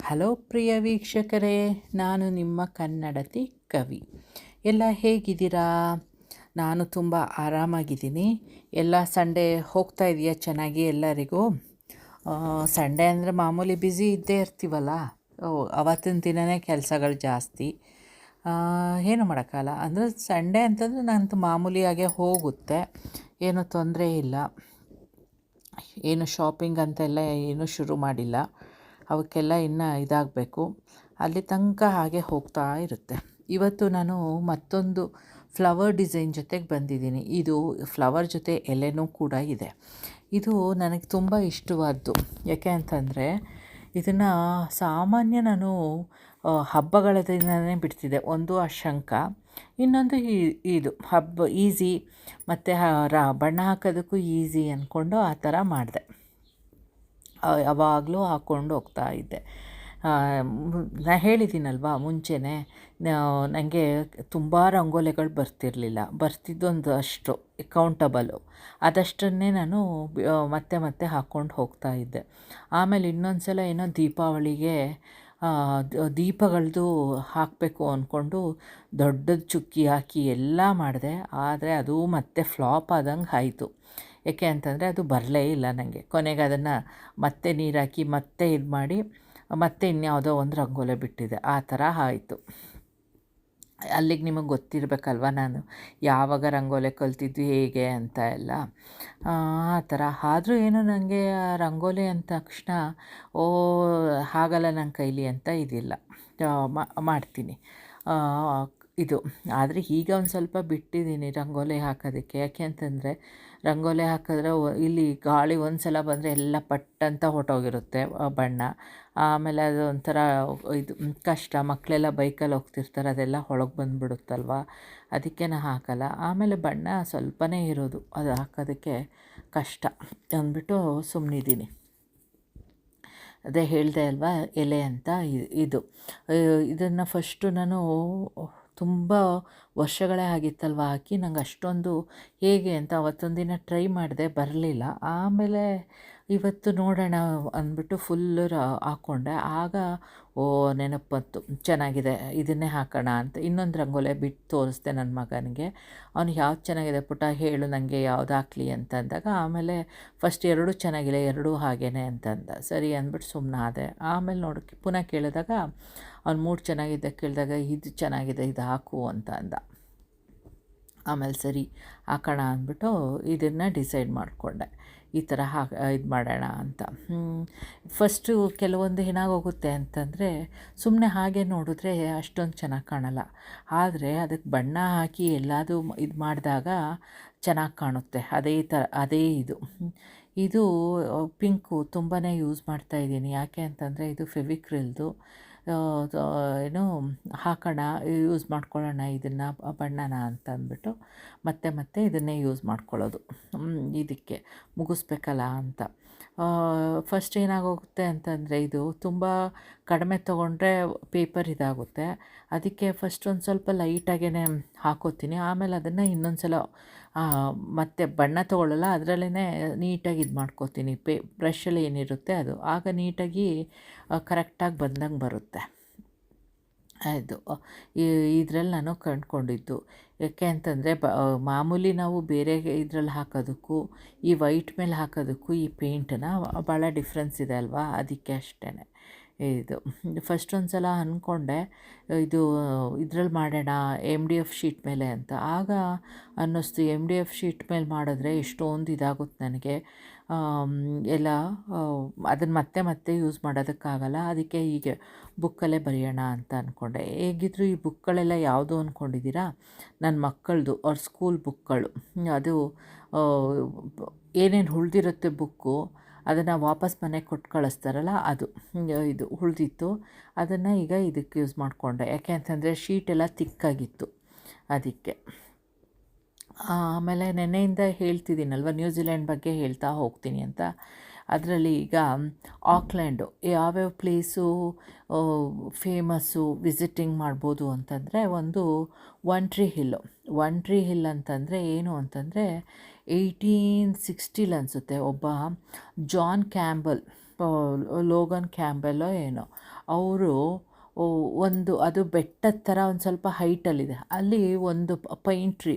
Hello ಪ್ರಿಯ ವೀಕ್ಷಕರೇ, ನಾನು ನಿಮ್ಮ ಕನ್ನಡತಿ ಕವಿ. ಎಲ್ಲ ಹೇಗಿದ್ದೀರಾ? ನಾನು ತುಂಬ ಆರಾಮಾಗಿದ್ದೀನಿ. ಎಲ್ಲ ಸಂಡೇ ಹೋಗ್ತಾ ಇದೆಯಾ ಚೆನ್ನಾಗಿ ಎಲ್ಲರಿಗೂ? ಸಂಡೇ ಅಂದರೆ ಮಾಮೂಲಿ ಬ್ಯುಸಿ ಇದ್ದೇ ಇರ್ತೀವಲ್ಲ, ಅವತ್ತಿನ ದಿನವೇ ಕೆಲಸಗಳು ಜಾಸ್ತಿ. ಏನು ಮಾಡೋಕ್ಕಲ್ಲ. ಅಂದರೆ ಸಂಡೇ ಅಂತಂದರೆ ನಂದು ಮಾಮೂಲಿಯಾಗೆ ಹೋಗುತ್ತೆ, ಏನೂ ತೊಂದರೆ ಇಲ್ಲ. ಏನು ಶಾಪಿಂಗ್ ಅಂತೆಲ್ಲ ಏನೂ ಶುರು ಮಾಡಿಲ್ಲ, ಅವಕ್ಕೆಲ್ಲ ಇನ್ನೂ ಇದಾಗಬೇಕು. ಅಲ್ಲಿ ತನಕ ಹಾಗೆ ಹೋಗ್ತಾ ಇರುತ್ತೆ. ಇವತ್ತು ನಾನು ಮತ್ತೊಂದು ಫ್ಲವರ್ ಡಿಸೈನ್ ಜೊತೆಗೆ ಬಂದಿದ್ದೀನಿ. ಇದು ಫ್ಲವರ್ ಜೊತೆ ಎಲೆನೂ ಕೂಡ ಇದೆ. ಇದು ನನಗೆ ತುಂಬ ಇಷ್ಟವಾದ್ದು. ಯಾಕೆ ಅಂತಂದರೆ ಇದನ್ನು ಸಾಮಾನ್ಯ ನಾನು ಹಬ್ಬಗಳ ದಿನವೇ ಬಿಡ್ತಿದ್ದೆ. ಒಂದು ಆ ಶಂಖ, ಇನ್ನೊಂದು ಇದು ಹಬ್ಬ ಈಸಿ ಮತ್ತು ಬಣ್ಣ ಹಾಕೋದಕ್ಕೂ ಈಸಿ ಅಂದ್ಕೊಂಡು ಆ ಥರ ಮಾಡಿದೆ. ಯಾವಾಗಲೂ ಹಾಕ್ಕೊಂಡು ಹೋಗ್ತಾ ಇದ್ದೆ. ನಾನು ಹೇಳಿದ್ದೀನಲ್ವ ಮುಂಚೆನೇ, ನನಗೆ ತುಂಬ ರಂಗೋಲಿಗಳು ಬರ್ತಿರಲಿಲ್ಲ. ಬರ್ತಿದ್ದೊಂದು ಅಷ್ಟು ಕೌಂಟಬಲು, ಅದಷ್ಟನ್ನೇ ನಾನು ಮತ್ತೆ ಮತ್ತೆ ಹಾಕ್ಕೊಂಡು ಹೋಗ್ತಾ ಇದ್ದೆ. ಆಮೇಲೆ ಇನ್ನೊಂದು ಸಲ ಏನೋ ದೀಪಾವಳಿಗೆ ದೀಪಗಳದ್ದು ಹಾಕಬೇಕು ಅಂದ್ಕೊಂಡು ದೊಡ್ಡದು ಚುಕ್ಕಿ ಹಾಕಿ ಎಲ್ಲ ಮಾಡಿದೆ. ಆದರೆ ಅದು ಮತ್ತೆ ಫ್ಲಾಪ್ ಆದಂಗೆ ಆಯಿತು. ಏಕೆ ಅಂತಂದರೆ ಅದು ಬರಲೇ ಇಲ್ಲ ನನಗೆ. ಕೊನೆಗೆ ಅದನ್ನು ಮತ್ತೆ ನೀರು ಹಾಕಿ ಮತ್ತೆ ಇದು ಮಾಡಿ ಮತ್ತೆ ಇನ್ಯಾವುದೋ ಒಂದು ರಂಗೋಲಿ ಬಿಟ್ಟಿದೆ. ಆ ಥರ ಆಯಿತು. ಅಲ್ಲಿಗೆ ನಿಮಗೆ ಗೊತ್ತಿರಬೇಕಲ್ವ ನಾನು ಯಾವಾಗ ರಂಗೋಲಿ ಕಲ್ತಿದ್ವಿ ಹೇಗೆ ಅಂತ ಎಲ್ಲ. ಆ ಥರ ಆದರೂ ಏನು ನನಗೆ ರಂಗೋಲಿ ಅಂದ ತಕ್ಷಣ ಹಾಗಲ್ಲ ನನ್ನ ಕೈಲಿ ಅಂತ ಇದಿಲ್ಲ, ಮಾಡ್ತೀನಿ ಇದು. ಆದರೆ ಈಗ ಒಂದು ಸ್ವಲ್ಪ ಬಿಟ್ಟಿದ್ದೀನಿ ರಂಗೋಲಿ ಹಾಕೋದಕ್ಕೆ. ಯಾಕೆ ಅಂತಂದರೆ ರಂಗೋಲಿ ಹಾಕಿದ್ರೆ ಇಲ್ಲಿ ಗಾಳಿ ಒಂದು ಸಲ ಬಂದರೆ ಎಲ್ಲ ಪಟ್ಟಂತ ಹೊರಟೋಗಿರುತ್ತೆ ಬಣ್ಣ. ಆಮೇಲೆ ಅದು ಒಂಥರ ಇದು ಕಷ್ಟ. ಮಕ್ಕಳೆಲ್ಲ ಬೈಕಲ್ಲಿ ಹೋಗ್ತಿರ್ತಾರೆ, ಅದೆಲ್ಲ ಒಳಗೆ ಬಂದುಬಿಡುತ್ತಲ್ವ, ಅದಕ್ಕೆ ನಾನು ಹಾಕಲ್ಲ. ಆಮೇಲೆ ಬಣ್ಣ ಸ್ವಲ್ಪನೇ ಇರೋದು, ಅದು ಹಾಕೋದಕ್ಕೆ ಕಷ್ಟ ಅಂದ್ಬಿಟ್ಟು ಸುಮ್ಮನಿದ್ದೀನಿ. ಅದೇ ಹೇಳಿದೆ ಅಲ್ವಾ, ಎಲೆ ಅಂತ. ಇದನ್ನು ಫಸ್ಟು ನಾನು ತುಂಬ ವರ್ಷಗಳೇ ಆಗಿತ್ತಲ್ವ ಹಾಕಿ, ನಂಗೆ ಅಷ್ಟೊಂದು ಹೇಗೆ ಅಂತ ಅವತ್ತೊಂದು ದಿನ ಟ್ರೈ ಮಾಡಿದೆ, ಬರಲಿಲ್ಲ. ಆಮೇಲೆ ಇವತ್ತು ನೋಡೋಣ ಅಂದ್ಬಿಟ್ಟು ಫುಲ್ಲು ಹಾಕ್ಕೊಂಡೆ. ಆಗ ನೆನಪು ಬಂತು, ಚೆನ್ನಾಗಿದೆ ಇದನ್ನೇ ಹಾಕೋಣ ಅಂತ. ಇನ್ನೊಂದು ರಂಗೋಲಿ ಬಿಟ್ಟು ತೋರಿಸ್ದೆ ನನ್ನ ಮಗನಿಗೆ. ಅವ್ನಿಗೆ ಯಾವ್ದು ಚೆನ್ನಾಗಿದೆ ಪುಟ್ಟ ಹೇಳು ನನಗೆ, ಯಾವ್ದು ಹಾಕ್ಲಿ ಅಂತ ಅಂದಾಗ, ಆಮೇಲೆ ಫಸ್ಟ್ ಎರಡೂ ಚೆನ್ನಾಗಿಲ್ಲ, ಎರಡೂ ಹಾಗೇನೆ ಅಂತಂದ. ಸರಿ ಅಂದ್ಬಿಟ್ಟು ಸುಮ್ಮನಾದೆ. ಆಮೇಲೆ ಪುನಃ ಕೇಳಿದಾಗ ಅವ್ನು ಮೂಡ್ ಚೆನ್ನಾಗಿದೆ ಕೇಳಿದಾಗ, ಇದು ಚೆನ್ನಾಗಿದೆ ಇದು ಹಾಕು ಅಂತ ಅಂದ. ಆಮೇಲೆ ಸರಿ ಹಾಕೋಣ ಅಂದ್ಬಿಟ್ಟು ಇದನ್ನು ಡಿಸೈಡ್ ಮಾಡಿಕೊಂಡೆ, ಈ ಥರ ಇದು ಮಾಡೋಣ ಅಂತ. ಫಸ್ಟು ಕೆಲವೊಂದು ಏನಾಗೋಗುತ್ತೆ ಅಂತಂದರೆ, ಸುಮ್ಮನೆ ಹಾಗೆ ನೋಡಿದ್ರೆ ಅಷ್ಟೊಂದು ಚೆನ್ನಾಗಿ ಕಾಣಲ್ಲ. ಆದರೆ ಅದಕ್ಕೆ ಬಣ್ಣ ಹಾಕಿ ಎಲ್ಲದೂ ಇದು ಮಾಡಿದಾಗ ಚೆನ್ನಾಗಿ ಕಾಣುತ್ತೆ. ಅದೇ ಇದು ಪಿಂಕು ತುಂಬಾ ಯೂಸ್ ಮಾಡ್ತಾಯಿದ್ದೀನಿ. ಯಾಕೆ ಅಂತಂದರೆ ಇದು ಫೆವಿಕ್ರಿಲ್ದು ಏನು ಹಾಕೋಣ, ಯೂಸ್ ಮಾಡ್ಕೊಳ್ಳೋಣ ಇದನ್ನು ಬಣ್ಣನ ಅಂತ ಅಂದ್ಬಿಟ್ಟು ಮತ್ತೆ ಮತ್ತೆ ಇದನ್ನೇ ಯೂಸ್ ಮಾಡ್ಕೊಳ್ಳೋದು. ಇದಕ್ಕೆ ಮುಗಿಸ್ಬೇಕಲ್ಲ ಅಂತ. ಫಸ್ಟ್ ಏನಾಗೋಗುತ್ತೆ ಅಂತಂದರೆ, ಇದು ತುಂಬ ಕಡಿಮೆ ತೊಗೊಂಡ್ರೆ ಪೇಪರ್ ಇದಾಗುತ್ತೆ. ಅದಕ್ಕೆ ಫಸ್ಟ್ ಒಂದು ಸ್ವಲ್ಪ ಲೈಟಾಗೇ ಹಾಕೋತೀನಿ. ಆಮೇಲೆ ಅದನ್ನು ಇನ್ನೊಂದು ಸಲ ಮತ್ತು ಬಣ್ಣ ತೊಗೊಳ್ಳಲ್ಲ, ಅದರಲ್ಲೇ ನೀಟಾಗಿ ಇದು ಮಾಡ್ಕೋತೀನಿ. ಬ್ರಷಲ್ಲಿ ಏನಿರುತ್ತೆ ಅದು, ಆಗ ನೀಟಾಗಿ ಕರೆಕ್ಟಾಗಿ ಬಂದಂಗೆ ಬರುತ್ತೆ. ಇದು ಇದರಲ್ಲಿ ನಾನು ಕಂಡುಕೊಂಡಿದ್ದು. ಯಾಕೆ ಅಂತಂದರೆ ಮಾಮೂಲಿ ನಾವು ಬೇರೆ ಇದರಲ್ಲಿ ಹಾಕೋದಕ್ಕೂ ಈ ವೈಟ್ ಮೇಲೆ ಹಾಕೋದಕ್ಕೂ ಈ ಪೇಂಟನ್ನ ಭಾಳ ಡಿಫ್ರೆನ್ಸ್ ಇದೆ ಅಲ್ವಾ, ಅದಕ್ಕೆ ಅಷ್ಟೇ. ಇದು ಫಸ್ಟ್ ಒಂದು ಸಲ ಅಂದ್ಕೊಂಡೆ ಇದ್ರಲ್ಲಿ ಮಾಡೋಣ MDF ಶೀಟ್ ಮೇಲೆ ಅಂತ. ಆಗ ಅನ್ನಿಸ್ತು MDF ಶೀಟ್ ಮೇಲೆ ಮಾಡಿದ್ರೆ ಎಷ್ಟೊಂದು ಇದಾಗುತ್ತೆ ನನಗೆ, ಎಲ್ಲ ಅದನ್ನು ಮತ್ತೆ ಮತ್ತೆ ಯೂಸ್ ಮಾಡೋದಕ್ಕಾಗಲ್ಲ. ಅದಕ್ಕೆ ಹೀಗೆ ಬುಕ್ಕಲ್ಲೇ ಬರೆಯೋಣ ಅಂತ ಅಂದ್ಕೊಂಡೆ. ಹೇಗಿದ್ದರೂ ಈ ಬುಕ್ಗಳೆಲ್ಲ ಯಾವುದು ಅಂದ್ಕೊಂಡಿದ್ದೀರಾ, ನನ್ನ ಮಕ್ಕಳದು, ಅವ್ರ ಸ್ಕೂಲ್ ಬುಕ್ಗಳು. ಅದು ಏನೇನು ಉಳ್ದಿರುತ್ತೆ ಬುಕ್ಕು, ಅದನ್ನು ವಾಪಸ್ ಮನೆಗೆ ಕೊಟ್ಟು ಕಳಿಸ್ತಾರಲ್ಲ, ಅದು ಇದು ಉಳಿದಿತ್ತು. ಅದನ್ನು ಈಗ ಇದಕ್ಕೆ ಯೂಸ್ ಮಾಡಿಕೊಂಡೆ. ಯಾಕೆ ಅಂತಂದರೆ ಶೀಟೆಲ್ಲ ತಿಕ್ಕಾಗಿತ್ತು, ಅದಕ್ಕೆ. ಆಮೇಲೆ ನೆನ್ನೆಯಿಂದ ಹೇಳ್ತಿದ್ದೀನಲ್ವ, ನ್ಯೂಜಿಲ್ಯಾಂಡ್ ಬಗ್ಗೆ ಹೇಳ್ತಾ ಹೋಗ್ತೀನಿ ಅಂತ. ಅದರಲ್ಲಿ ಈಗ ಆಕ್ಲ್ಯಾಂಡು ಯಾವ್ಯಾವ ಪ್ಲೇಸು ಫೇಮಸ್ಸು ವಿಸಿಟಿಂಗ್ ಮಾಡ್ಬೋದು ಅಂತಂದರೆ, ಒಂದು ಒನ್ ಟ್ರೀ ಹಿಲ್ ಅಂತಂದರೆ ಏನು ಅಂತಂದರೆ 1860 ಅನಿಸುತ್ತೆ, ಒಬ್ಬ ಜಾನ್ ಕ್ಯಾಂಬಲ್ ಲೋಗನ್ ಕ್ಯಾಂಬೆಲ್ಲೋ ಏನೋ ಅವರು ಒಂದು ಅದು ಬೆಟ್ಟದ ಥರ ಒಂದು ಸ್ವಲ್ಪ ಹೈಟಲ್ಲಿದೆ. ಅಲ್ಲಿ ಒಂದು ಪೈನ್ ಟ್ರೀ,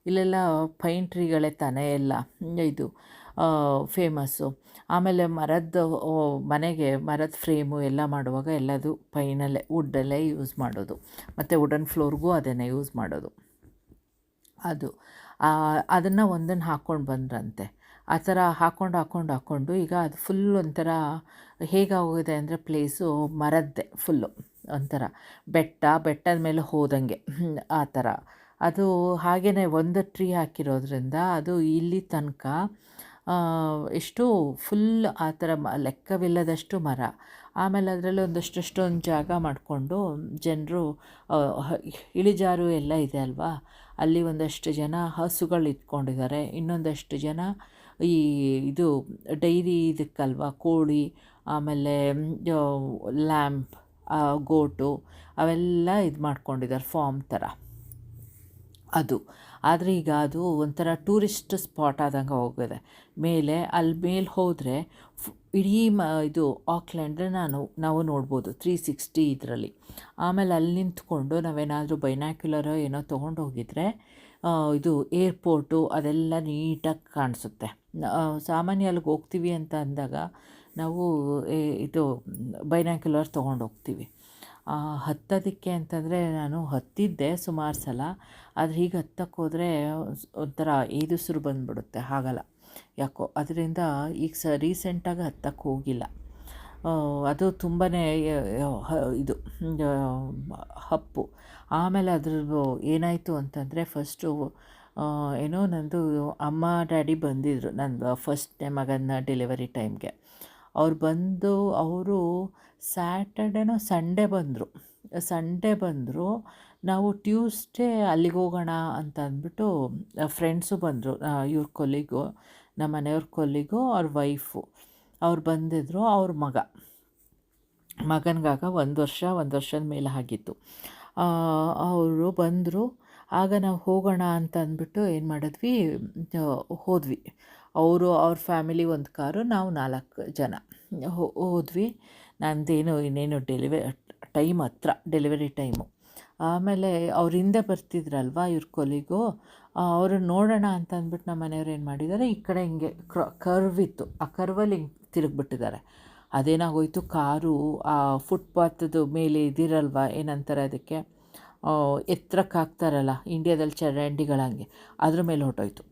ಇಲ್ಲೆಲ್ಲ ಪೈನ್ ಟ್ರೀಗಳೇ ತಾನೇ ಎಲ್ಲ ಇದು ಫೇಮಸ್ಸು. ಆಮೇಲೆ ಮರದ್ದು ಮನೆಗೆ ಮರದ ಫ್ರೇಮು ಎಲ್ಲ ಮಾಡುವಾಗ ಎಲ್ಲದು ಪೈನಲ್ಲೇ ವುಡ್ಡಲ್ಲೇ ಯೂಸ್ ಮಾಡೋದು, ಮತ್ತು ವುಡನ್ ಫ್ಲೋರ್ಗೂ ಅದನ್ನೇ ಯೂಸ್ ಮಾಡೋದು. ಅದು ಅದನ್ನು ಒಂದನ್ನು ಹಾಕ್ಕೊಂಡು ಬಂದ್ರಂತೆ. ಆ ಥರ ಹಾಕ್ಕೊಂಡು ಈಗ ಅದು ಫುಲ್ ಒಂಥರ ಹೇಗಾಗೋಗಿದೆ ಅಂದರೆ ಪ್ಲೇಸು ಮರದ್ದೇ ಫುಲ್ಲು, ಒಂಥರ ಬೆಟ್ಟದ ಮೇಲೆ ಹೋದಂಗೆ ಆ ಥರ. ಅದು ಹಾಗೆಯೇ ಒಂದು ಟ್ರೀ ಹಾಕಿರೋದ್ರಿಂದ ಅದು ಇಲ್ಲಿ ತನಕ ಎಷ್ಟು ಫುಲ್ ಆ ಥರ ಲೆಕ್ಕವಿಲ್ಲದಷ್ಟು ಮರ. ಆಮೇಲೆ ಅದರಲ್ಲಿ ಒಂದಷ್ಟೊಂದು ಜಾಗ ಮಾಡಿಕೊಂಡು ಜನರು ಇಳಿಜಾರು ಎಲ್ಲ ಇದೆ ಅಲ್ವಾ, ಅಲ್ಲಿ ಒಂದಷ್ಟು ಜನ ಹಸುಗಳು ಇಟ್ಕೊಂಡಿದ್ದಾರೆ, ಇನ್ನೊಂದಷ್ಟು ಜನ ಈ ಇದು ಡೈರಿ ಇದಕ್ಕಲ್ವ ಕೋಳಿ, ಆಮೇಲೆ ಲ್ಯಾಂಪ್, ಗೋಟು ಅವೆಲ್ಲ ಇದು ಮಾಡ್ಕೊಂಡಿದ್ದಾರೆ ಫಾರ್ಮ್ ಥರ ಅದು. ಆದರೆ ಈಗ ಅದು ಒಂಥರ ಟೂರಿಸ್ಟ್ ಸ್ಪಾಟ್ ಆದಂಗೆ ಹೋಗಿದೆ. ಅಲ್ಲಿ ಮೇಲೆ ಹೋದರೆ ಇಡೀ ಇದು ಆಕ್ಲೆಂಡ್ ನಾವು ನೋಡ್ಬೋದು 360 ಇದರಲ್ಲಿ. ಆಮೇಲೆ ಅಲ್ಲಿ ನಿಂತ್ಕೊಂಡು ನಾವೇನಾದರೂ ಬೈನಾಕ್ಯುಲರೋ ಏನೋ ತೊಗೊಂಡು ಹೋಗಿದ್ರೆ ಇದು ಏರ್ಪೋರ್ಟು ಅದೆಲ್ಲ ನೀಟಾಗಿ ಕಾಣಿಸುತ್ತೆ. ಸಾಮಾನ್ಯ ಅಲ್ಲಿಗೆ ಹೋಗ್ತೀವಿ ಅಂತ ಅಂದಾಗ ನಾವು ಇದು ಬೈನಾಕ್ಯುಲರ್ ತೊಗೊಂಡು ಹೋಗ್ತೀವಿ. ಹತ್ತೋದಕ್ಕೆ ಅಂತಂದರೆ ನಾನು ಹತ್ತಿದ್ದೆ ಸುಮಾರು ಸಲ, ಆದರೆ ಹೀಗೆ ಹತ್ತಕ್ಕೆ ಹೋದರೆ ಒಂಥರ ಏದುಸಿರು ಬಂದುಬಿಡುತ್ತೆ, ಆಗಲ್ಲ ಯಾಕೋ. ಅದರಿಂದ ಈಗ ರೀಸೆಂಟಾಗಿ ಹತ್ತಕ್ಕೆ ಹೋಗಿಲ್ಲ. ಅದು ತುಂಬಾ ಇದು ಹಪ್ಪು. ಆಮೇಲೆ ಅದ್ರದ್ದು ಏನಾಯಿತು ಅಂತಂದರೆ ಫಸ್ಟು ಏನೋ ನಂದು ಅಮ್ಮ ಡ್ಯಾಡಿ ಬಂದಿದ್ದರು ನಂದು ಫಸ್ಟ್ನೇ ಮಗನ ಡೆಲಿವರಿ ಟೈಮ್ಗೆ. ಅವರು ಸ್ಯಾಟರ್ಡೇನೋ ಸಂಡೇ ಬಂದರು. ನಾವು ಟ್ಯೂಸ್ಡೇ ಅಲ್ಲಿಗೆ ಹೋಗೋಣ ಅಂತ ಅಂದ್ಬಿಟ್ಟು ಫ್ರೆಂಡ್ಸು ಬಂದರು, ಇವ್ರ ಕೊಲ್ಲಿಗು, ನಮ್ಮ ಮನೆಯವ್ರ ಕೊಲ್ಲಿಗು ಅವ್ರ ವೈಫು ಅವ್ರು ಬಂದಿದ್ದರು. ಅವ್ರ ಮಗನಿಗಾಗ ಒಂದು ವರ್ಷದ ಮೇಲೆ ಆಗಿತ್ತು. ಅವರು ಬಂದರು. ಆಗ ನಾವು ಹೋಗೋಣ ಅಂತ ಅಂದ್ಬಿಟ್ಟು ಏನು ಮಾಡಿದ್ವಿ, ಹೋದ್ವಿ. ಅವ್ರ ಫ್ಯಾಮಿಲಿ ಒಂದು ಕಾರು, ನಾವು 4 ಜನ ಹೋದ್ವಿ. ಇನ್ನೇನು ಡೆಲಿವರಿ ಟೈಮು. ಆಮೇಲೆ ಅವ್ರ ಹಿಂದೆ ಬರ್ತಿದ್ರಲ್ವ ಇವ್ರ ಕೊಲಿಗೂ, ಅವರು ನೋಡೋಣ ಅಂತ ಅಂದ್ಬಿಟ್ಟು ನಮ್ಮ ಮನೆಯವ್ರು ಏನು ಮಾಡಿದ್ದಾರೆ, ಈ ಕಡೆ ಹಿಂಗೆ ಕರ್ವ್ ಇತ್ತು, ಆ ಕರ್ವಲ್ಲಿ ಹಿಂಗೆ ತಿರುಗಿಬಿಟ್ಟಿದ್ದಾರೆ. ಅದೇನಾಗೋಯ್ತು, ಕಾರು ಆ ಫುಟ್ಪಾತದ್ದು ಮೇಲೆ ಇದಿರಲ್ವ, ಏನಂತಾರೆ ಅದಕ್ಕೆ, ಎತ್ತರಕ್ಕೆ ಹಾಕ್ತಾರಲ್ಲ ಇಂಡಿಯಾದಲ್ಲಿ ಚರಂಡಿಗಳಂಗೆ, ಅದ್ರ ಮೇಲೆ ಹೊಟ್ಟೋಯ್ತು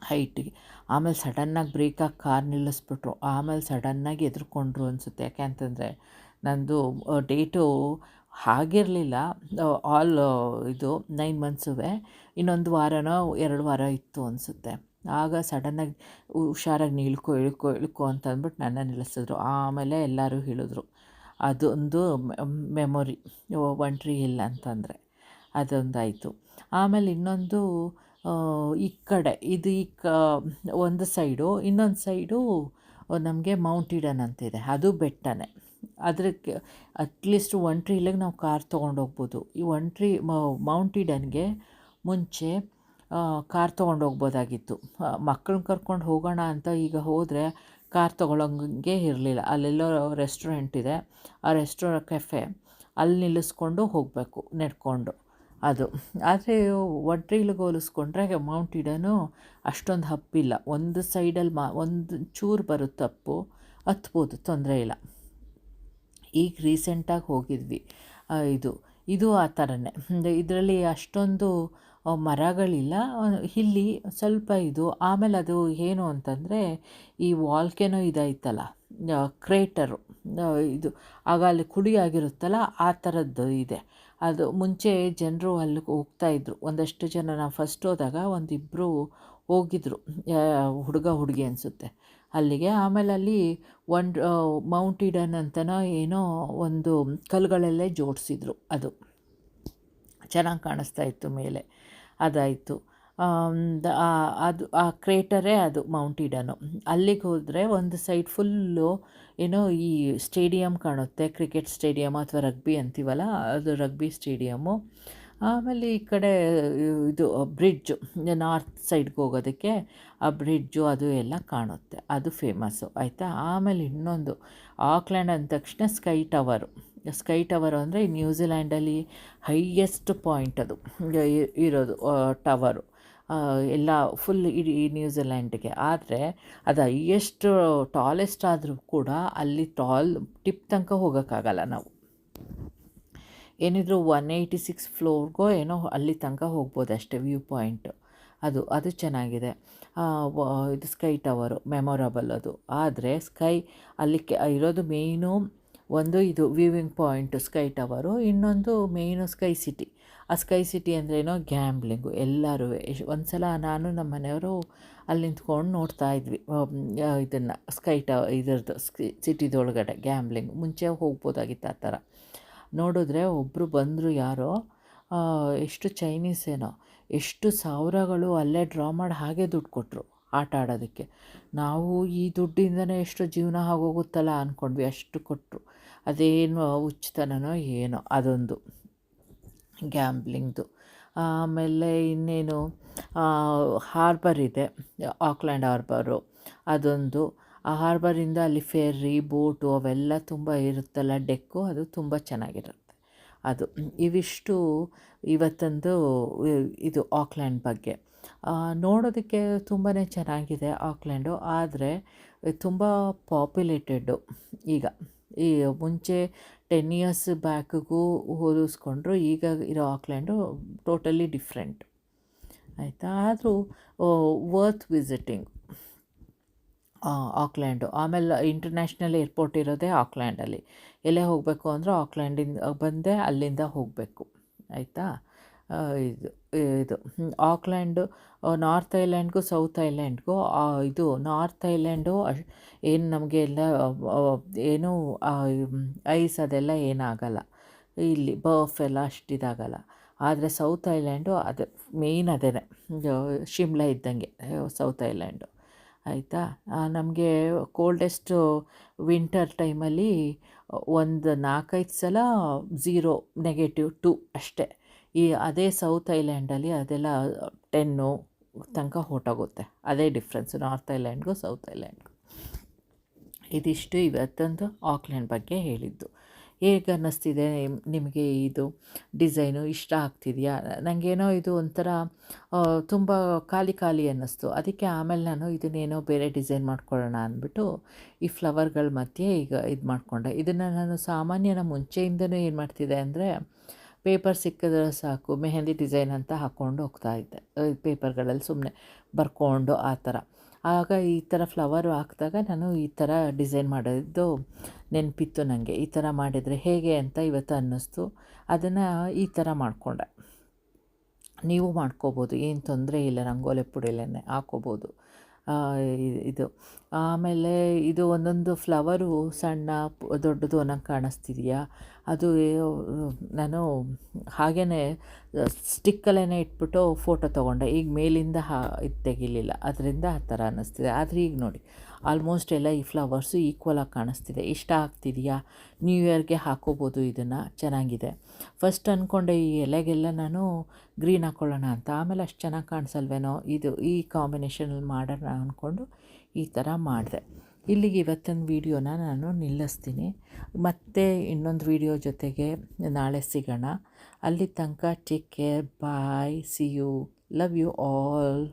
ಹೈಟಿಗೆ. ಆಮೇಲೆ ಸಡನ್ನಾಗಿ ಬ್ರೇಕ್ ಹಾಕಿ ಕಾರ್ ನಿಲ್ಲಿಸ್ಬಿಟ್ರು. ಆಮೇಲೆ ಸಡನ್ನಾಗಿ ಎದ್ರುಕೊಂಡ್ರು ಅನಿಸುತ್ತೆ. ಯಾಕೆ ಅಂತಂದರೆ ನಂದು ಡೇಟು ಆಗಿರಲಿಲ್ಲ, ಇದು 9 ಮಂತ್ಸುವೆ, ಇನ್ನೊಂದು ವಾರನೋ 2 ವಾರ ಇತ್ತು ಅನಿಸುತ್ತೆ. ಆಗ ಸಡನ್ನಾಗಿ ಹುಷಾರಾಗಿ ಇಳ್ಕೊ ಅಂತ ಅಂದ್ಬಿಟ್ಟು ನನ್ನ ನಿಲ್ಲಿಸಿದ್ರು. ಆಮೇಲೆ ಎಲ್ಲರೂ ಹೇಳಿದ್ರು. ಅದೊಂದು ಮೆಮೊರಿ, ಒಂಟ್ರಿ ಇಲ್ಲ ಅಂತಂದರೆ ಅದೊಂದಾಯಿತು. ಆಮೇಲೆ ಇನ್ನೊಂದು ಈ ಕಡೆ ಇದು ಒಂದು ಸೈಡು, ಇನ್ನೊಂದು ಸೈಡು ನಮಗೆ ಮೌಂಟ್ ಈಡನ್ ಅಂತಿದೆ, ಅದು ಬೆಟ್ಟನೇ. ಅದಕ್ಕೆ ಅಟ್ಲೀಸ್ಟ್ ಒಂಟ್ರಿ ಇಲ್ಲಿಗೆ ನಾವು ಕಾರ್ ತೊಗೊಂಡೋಗ್ಬೋದು. ಈ ಮೌಂಟ್ ಈಡನ್ಗೆ ಮುಂಚೆ ಕಾರ್ ತೊಗೊಂಡೋಗ್ಬೋದಾಗಿತ್ತು. ಮಕ್ಕಳನ್ನ ಕರ್ಕೊಂಡು ಹೋಗೋಣ ಅಂತ ಈಗ ಹೋದರೆ ಕಾರ್ ತೊಗೊಳಂಗೆ ಇರಲಿಲ್ಲ. ಅಲ್ಲೆಲ್ಲೋ ರೆಸ್ಟೋರೆಂಟ್ ಇದೆ, ಆ ಕೆಫೆ, ಅಲ್ಲಿ ನಿಲ್ಲಿಸ್ಕೊಂಡು ಹೋಗಬೇಕು ನಡ್ಕೊಂಡು ಅದು. ಆದರೆ ಒಂಟ್ರಿಲಿಗೆ ಹೋಲಿಸ್ಕೊಂಡ್ರೆ ಮೌಂಟ್ ಈಡನು ಅಷ್ಟೊಂದು ಹಬ್ಬಿಲ್ಲ. ಒಂದು ಸೈಡಲ್ಲಿ ಒಂದು ಚೂರು ಬರುತ್ತೆ ಅಪ್ಪು, ಹತ್ಬೋದು, ತೊಂದರೆ ಇಲ್ಲ. ಈಗ ರೀಸೆಂಟಾಗಿ ಹೋಗಿದ್ವಿ. ಇದು ಆ ಥರನೇ. ಇದರಲ್ಲಿ ಅಷ್ಟೊಂದು ಮರಗಳಿಲ್ಲ, ಇಲ್ಲಿ ಸ್ವಲ್ಪ ಇದು. ಆಮೇಲೆ ಅದು ಏನು ಅಂತಂದರೆ ಈ ವಾಲ್ಕೆನೋ ಇದಾಯ್ತಲ್ಲ, ಕ್ರೇಟರು, ಇದು ಆಗ ಅಲ್ಲಿ ಕುಡಿ ಆಗಿರುತ್ತಲ್ಲ ಆ ಥರದ್ದು ಇದೆ. ಅದು ಮುಂಚೆ ಜನರು ಅಲ್ಲಿಗೆ ಹೋಗ್ತಾಯಿದ್ರು. ಒಂದಷ್ಟು ಜನ ನಾವು ಫಸ್ಟ್ ಹೋದಾಗ ಒಂದಿಬ್ಬರು ಹೋಗಿದ್ರು, ಹುಡುಗ ಹುಡುಗಿ ಅನಿಸುತ್ತೆ ಅಲ್ಲಿಗೆ. ಆಮೇಲೆ ಅಲ್ಲಿ ಮೌಂಟ್ ಈಡನ್ ಅಂತನೋ ಏನೋ ಒಂದು ಕಲ್ಲುಗಳಲ್ಲೇ ಜೋಡಿಸಿದ್ರು, ಅದು ಚೆನ್ನಾಗಿ ಕಾಣಿಸ್ತಾ ಇತ್ತು ಮೇಲೆ. ಅದಾಯಿತು. ಅದು ಆ ಕ್ರೇಟರೇ ಅದು ಮೌಂಟ್ ಈಡನು. ಅಲ್ಲಿಗೆ ಹೋದರೆ ಒಂದು ಸೈಡ್ ಫುಲ್ಲು ಏನೋ ಈ ಸ್ಟೇಡಿಯಂ ಕಾಣುತ್ತೆ, ಕ್ರಿಕೆಟ್ ಸ್ಟೇಡಿಯಮ್ ಅಥವಾ ರಗ್ಬಿ ಅಂತೀವಲ್ಲ, ಅದು ರಗ್ಬಿ ಸ್ಟೇಡಿಯಮ್ಮು. ಆಮೇಲೆ ಈ ಕಡೆ ಇದು ಬ್ರಿಡ್ಜು ನಾರ್ತ್ ಸೈಡ್ಗೆ ಹೋಗೋದಕ್ಕೆ ಆ ಬ್ರಿಡ್ಜು ಅದು ಎಲ್ಲ ಕಾಣುತ್ತೆ, ಅದು ಫೇಮಸ್ಸು ಆಯಿತಾ. ಆಮೇಲೆ ಇನ್ನೊಂದು ಆಕ್ಲ್ಯಾಂಡ್ ಅಂದ ತಕ್ಷಣ ಸ್ಕೈ ಟವರು ಅಂದರೆ ನ್ಯೂಜಿಲ್ಯಾಂಡಲ್ಲಿ ಹೈಯೆಸ್ಟ್ ಪಾಯಿಂಟ್ ಅದು ಇರೋದು ಟವರು ಎಲ್ಲ ಫುಲ್ ಇಡೀ ನ್ಯೂಜಿಲ್ಯಾಂಡ್ಗೆ. ಆದರೆ ಅದು ಹೈಯೆಸ್ಟ್ ಟಾಲೆಸ್ಟ್ ಆದರೂ ಕೂಡ ಅಲ್ಲಿ ಟಿಪ್ ತನಕ ಹೋಗೋಕ್ಕಾಗಲ್ಲ ನಾವು. ಏನಿದ್ರು 186 ಫ್ಲೋರ್ಗೋ ಏನೋ ಅಲ್ಲಿ ತನಕ ಹೋಗ್ಬೋದು ಅಷ್ಟೇ, ವ್ಯೂ ಪಾಯಿಂಟು ಅದು ಚೆನ್ನಾಗಿದೆ. ಇದು ಸ್ಕೈ ಟವರು ಮೆಮೊರಬಲ್ ಅದು. ಆದರೆ ಅಲ್ಲಿ ಇರೋದು ಮೇಯ್ನು ಒಂದು ಇದು ವ್ಯೂವಿಂಗ್ ಪಾಯಿಂಟು ಸ್ಕೈ ಟವರು, ಇನ್ನೊಂದು ಮೇಯ್ನು ಸ್ಕೈ ಸಿಟಿ. ಆ ಸ್ಕೈ ಸಿಟಿ ಅಂದ್ರೇನೋ ಗ್ಯಾಮ್ಲಿಂಗು ಎಲ್ಲರೂ. ಒಂದು ಸಲ ನಾನು ನಮ್ಮ ಮನೆಯವರು ಅಲ್ಲಿ ನಿಂತ್ಕೊಂಡು ನೋಡ್ತಾ ಇದ್ವಿ ಇದನ್ನು ಇದ್ರದ್ದು ಸಿಟಿದೊಳಗಡೆ ಗ್ಯಾಮ್ಲಿಂಗ್. ಮುಂಚೆ ಹೋಗ್ಬೋದಾಗಿತ್ತು ಆ ಥರ. ನೋಡಿದ್ರೆ ಒಬ್ಬರು ಬಂದರು ಯಾರೋ, ಎಷ್ಟು ಚೈನೀಸ್ ಏನೋ, ಎಷ್ಟು ಸಾವಿರಗಳು ಅಲ್ಲೇ ಡ್ರಾ ಮಾಡಿ ಹಾಗೆ ದುಡ್ಡು ಕೊಟ್ಟರು ಆಟ ಆಡೋದಕ್ಕೆ. ನಾವು ಈ ದುಡ್ಡಿಂದನೇ ಎಷ್ಟು ಜೀವನ ಆಗೋಗುತ್ತಲ್ಲ ಅಂದ್ಕೊಂಡ್ವಿ, ಅಷ್ಟು ಕೊಟ್ಟರು. ಅದೇನು ಹುಚ್ಚುತನನೋ ಏನೋ ಅದೊಂದು ಗ್ಯಾಂಬ್ಲಿಂಗ್ದು. ಆಮೇಲೆ ಇನ್ನೇನು ಹಾರ್ಬರ್ ಇದೆ, ಆಕ್ಲ್ಯಾಂಡ್ ಹಾರ್ಬರು ಅದೊಂದು. ಆ ಹಾರ್ಬರಿಂದ ಅಲ್ಲಿ ಫೆರ್ರಿ ಬೋಟು ಅವೆಲ್ಲ ತುಂಬ ಇರುತ್ತಲ್ಲ, ಡೆಕ್ಕು, ಅದು ತುಂಬ ಚೆನ್ನಾಗಿರುತ್ತೆ. ಅದು ಇವಿಷ್ಟು ಇವತ್ತೊಂದು ಇದು ಆಕ್ಲ್ಯಾಂಡ್ ಬಗ್ಗೆ. ನೋಡೋದಕ್ಕೆ ತುಂಬಾ ಚೆನ್ನಾಗಿದೆ ಆಕ್ಲ್ಯಾಂಡು, ಆದರೆ ತುಂಬ ಪಾಪ್ಯುಲೇಟೆಡ್ಡು ಈಗ. ಈ ಮುಂಚೆ 10 ಇಯರ್ಸ್ ಬ್ಯಾಕ್ಗೂ ಹೋಲಿಸ್ಕೊಂಡ್ರು ಈಗ ಇರೋ ಆಕ್ಲ್ಯಾಂಡು ಟೋಟಲಿ ಡಿಫ್ರೆಂಟ್ ಆಯಿತಾ. ಆದರೂ ವರ್ತ್ ವಿಸಿಟಿಂಗ್ ಆಕ್ಲ್ಯಾಂಡು. ಆಮೇಲೆ ಇಂಟರ್ನ್ಯಾಷನಲ್ ಏರ್ಪೋರ್ಟ್ ಇರೋದೇ ಆಕ್ಲ್ಯಾಂಡಲ್ಲಿ. ಎಲ್ಲೇ ಹೋಗಬೇಕು ಅಂದರೂ ಆಕ್ಲ್ಯಾಂಡಿಂದ ಬಂದೇ ಅಲ್ಲಿಂದ ಹೋಗಬೇಕು ಆಯಿತಾ. ಇದು ಆಕ್ಲ್ಯಾಂಡು ನಾರ್ತ್ ಐಲ್ಯಾಂಡ್ಗೂ ಸೌತ್ ಐಲ್ಯಾಂಡ್ಗೂ, ಇದು ನಾರ್ತ್ ಐಲ್ಯಾಂಡು ಏನು ನಮಗೆ ಎಲ್ಲ ಏನು ಐಸ್ ಅದೆಲ್ಲ ಏನಾಗಲ್ಲ, ಇಲ್ಲಿ ಬರ್ಫ್ ಎಲ್ಲ ಅಷ್ಟಿದಾಗಲ್ಲ. ಆದರೆ ಸೌತ್ ಐಲ್ಯಾಂಡು ಅದು ಮೇಯ್ನ್ ಅದೇ, ಶಿಮ್ಲಾ ಇದ್ದಂಗೆ ಸೌತ್ ಐಲ್ಯಾಂಡು ಆಯಿತಾ. ನಮಗೆ ಕೋಲ್ಡೆಸ್ಟು ವಿಂಟರ್ ಟೈಮಲ್ಲಿ ಒಂದು 4-5 ಸಲ 0, -2 ಅಷ್ಟೇ. ಅದೇ ಸೌತ್ ಐಲ್ಯಾಂಡಲ್ಲಿ ಅದೆಲ್ಲ 10 ತನಕ ಹೊರಟೋಗುತ್ತೆ. ಅದೇ ಡಿಫ್ರೆನ್ಸು ನಾರ್ತ್ ಐಲ್ಯಾಂಡ್ಗೂ ಸೌತ್ ಐಲ್ಯಾಂಡ್ಗೂ. ಇದಿಷ್ಟು ಇವತ್ತೊಂದು ಆಕ್ಲ್ಯಾಂಡ್ ಬಗ್ಗೆ ಹೇಳಿದ್ದು. ಹೇಗೆ ಅನ್ನಿಸ್ತಿದೆ ನಿಮಗೆ ಇದು ಡಿಸೈನು? ಇಷ್ಟ ಆಗ್ತಿದೆಯಾ? ನನಗೇನೋ ಇದು ಒಂಥರ ತುಂಬ ಖಾಲಿ ಅನ್ನಿಸ್ತು. ಅದಕ್ಕೆ ಆಮೇಲೆ ನಾನು ಇದನ್ನೇನೋ ಬೇರೆ ಡಿಸೈನ್ ಮಾಡ್ಕೊಳ್ಳೋಣ ಅಂದ್ಬಿಟ್ಟು ಈ ಫ್ಲವರ್ಗಳ ಮಧ್ಯೆ ಈಗ ಇದು ಮಾಡಿಕೊಂಡೆ. ಇದನ್ನು ನಾನು ಸಾಮಾನ್ಯನ ಮುಂಚೆಯಿಂದನೂ ಏನು ಮಾಡ್ತಿದ್ದೆ ಅಂದರೆ, ಪೇಪರ್ ಸಿಕ್ಕಿದ್ರೆ ಸಾಕು ಮೆಹಂದಿ ಡಿಸೈನ್ ಅಂತ ಹಾಕ್ಕೊಂಡು ಹೋಗ್ತಾಯಿದ್ದೆ, ಪೇಪರ್ಗಳಲ್ಲಿ ಸುಮ್ಮನೆ ಬರ್ಕೊಂಡು ಆ ಥರ. ಆಗ ಈ ಥರ ಫ್ಲವರು ಹಾಕಿದಾಗ ನಾನು ಈ ಥರ ಡಿಸೈನ್ ಮಾಡೋದು ನೆನಪಿತ್ತು ನನಗೆ. ಈ ಥರ ಮಾಡಿದರೆ ಹೇಗೆ ಅಂತ ಇವತ್ತು ಅನ್ನಿಸ್ತು, ಅದನ್ನು ಈ ಥರ ಮಾಡಿಕೊಂಡೆ. ನೀವು ಮಾಡ್ಕೋಬೋದು, ಏನು ತೊಂದರೆ ಇಲ್ಲ, ರಂಗೋಲಿ ಪುಡಿಲೇ ಹಾಕ್ಕೋಬೋದು ಇದು. ಆಮೇಲೆ ಇದು ಒಂದೊಂದು ಫ್ಲವರು ಸಣ್ಣ ದೊಡ್ಡದು ಅನ್ನೋಂಗೆ ಕಾಣಿಸ್ತಿದೆಯಾ, ಅದು ನಾನು ಹಾಗೇ ಸ್ಟಿಕ್ಕಲ್ಲೇ ಇಟ್ಬಿಟ್ಟು ಫೋಟೋ ತೊಗೊಂಡೆ. ಈಗ ಮೇಲಿಂದ ಇದು ತೆಗಿಲಿಲ್ಲ, ಅದರಿಂದ ಆ ಥರ ಅನ್ನಿಸ್ತಿದೆ. ಆದರೆ ಈಗ ನೋಡಿ ಆಲ್ಮೋಸ್ಟ್ ಎಲ್ಲ ಈ ಫ್ಲವರ್ಸು ಈಕ್ವಲಾಗಿ ಕಾಣಿಸ್ತಿದೆ. ಇಷ್ಟ ಆಗ್ತಿದೆಯಾ? ನ್ಯೂ ಇಯರ್ಗೆ ಹಾಕ್ಕೋಬೋದು ಇದನ್ನು, ಚೆನ್ನಾಗಿದೆ. ಫಸ್ಟ್ ಅಂದ್ಕೊಂಡೆ ಈ ಎಲೆಗೆಲ್ಲ ನಾನು ಗ್ರೀನ್ ಹಾಕ್ಕೊಳ್ಳೋಣ ಅಂತ, ಆಮೇಲೆ ಅಷ್ಟು ಚೆನ್ನಾಗಿ ಕಾಣಿಸಲ್ವೇನೋ ಈ ಕಾಂಬಿನೇಷನಲ್ಲಿ ಮಾಡೋಣ ಅಂದ್ಕೊಂಡು ಈ ಥರ ಮಾಡಿದೆ. ಇಲ್ಲಿಗೆ ಇವತ್ತೊಂದು ವೀಡಿಯೋನ ನಾನು ನಿಲ್ಲಿಸ್ತೀನಿ. ಮತ್ತೆ ಇನ್ನೊಂದು ವೀಡಿಯೋ ಜೊತೆಗೆ ನಾಳೆ ಸಿಗೋಣ. ಅಲ್ಲಿ ತನಕ take care, bye, see you, love you all.